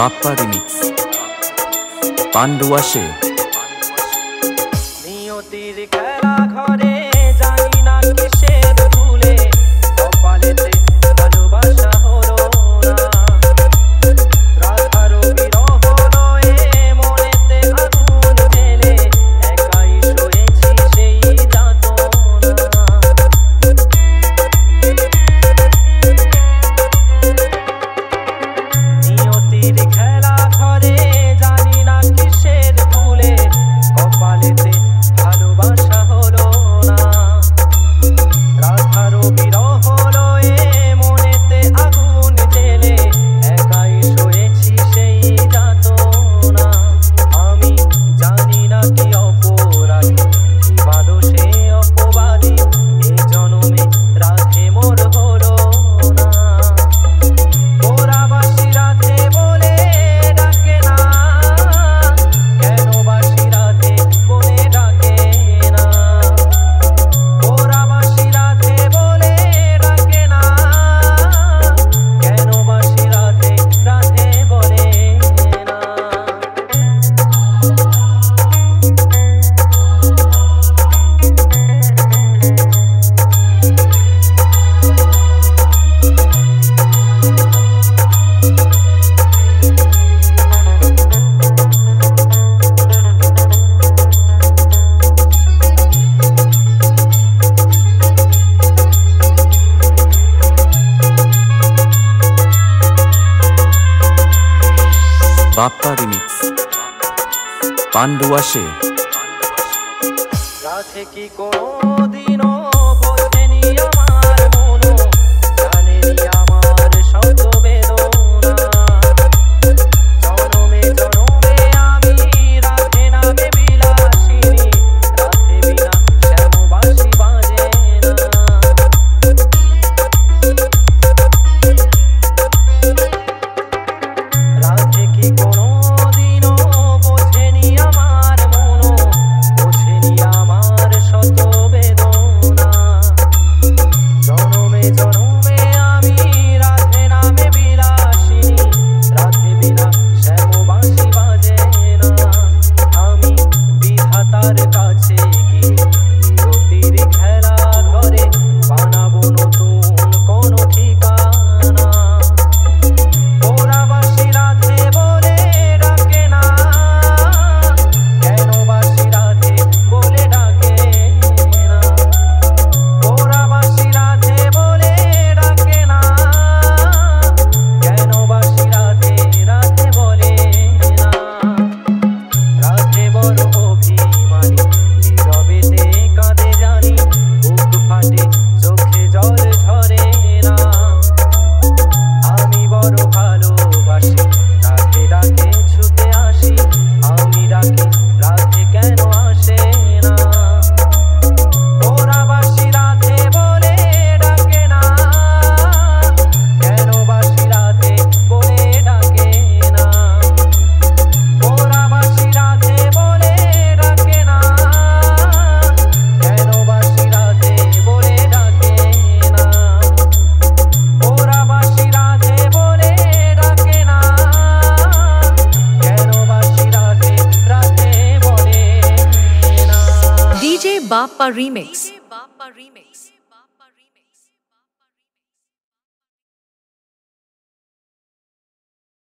Bappa remix Pandu আসে নিয়তির খেলা ঘরে জানি না কিসের ভুলে কপালেতে ভালোবাসা হলো না রাধারও বিরহ লয়ে মনেতে আগুন জ্বেলে একাই শুয়েছি সেই যাতনা নিয়তির খেলা ঘরে জানি না কিসের ভুলে কপালেতে ভালোবাসা হলো না রাধারও বিরহ লয়ে মনেতে আগুন জ্বেলে একাই শুয়েছি সেই যাতনা আমি জানি না কি অপরাধী কি বাদোষে অপবাদী এ জনমে রাধে মোর হলো না ওরাবাসী রাধে বলে ডাকে না কেন বাসী রাধে বলে ডাকে না ওরাবাসী রাধে বলে ডাকে না কেন বাসী রাধে রাধে বলে না বাপ্পা রিমিক্স পান্ডু আসে রাধে কি কোনোদিনও বোঝেনি আমার মন জানেনি আমার শত বেদনা জনমে জনমে আমি রাধে নামে বিলাসিনী রাধে বিনা শ্যামবাসী বাজে না রাধে কি কোনোদিনও বোঝেনি আমার মন বোঝেনি আমার শত বেদনা জনমে জনমে আমি রাধে নামে বিলাসিনী রাধে বিনা শ্যামবাসী বাজে না আমি বিধাতার কাছে গিয়ে নিয়তির খেলা ঘরে বানাবো নতুন কোনো ঠিকানা ওরাবাসী রাধে বলে ডাকে না কেন বাসী রাধে বলে ডাকে না ওরাবাসী রাধে বলে ডাকে না কেন বাসী রাধে রাধে বলে না রাধে বড় অভিমানী নীরবেতে কাঁদে জানি বুক ফাটে চোখে জল ঝরে না আমি বড় ভালোবাসি রাধে ডাকে ছুটে আসি আমি ডাকি রাধে কেন আসে না ওরাবাসী রাধে বলে ডাকে না কেন বাসী রাধে বলে ডাকে না ওরাবাসী রাধে বলে ডাকে না কেন বাসী রাধে বলে ডাকে না ওরাবাসী রাধে বলে ডাকে না কেন বাসী রাধে রাধে বলে না DJ Bappa Remix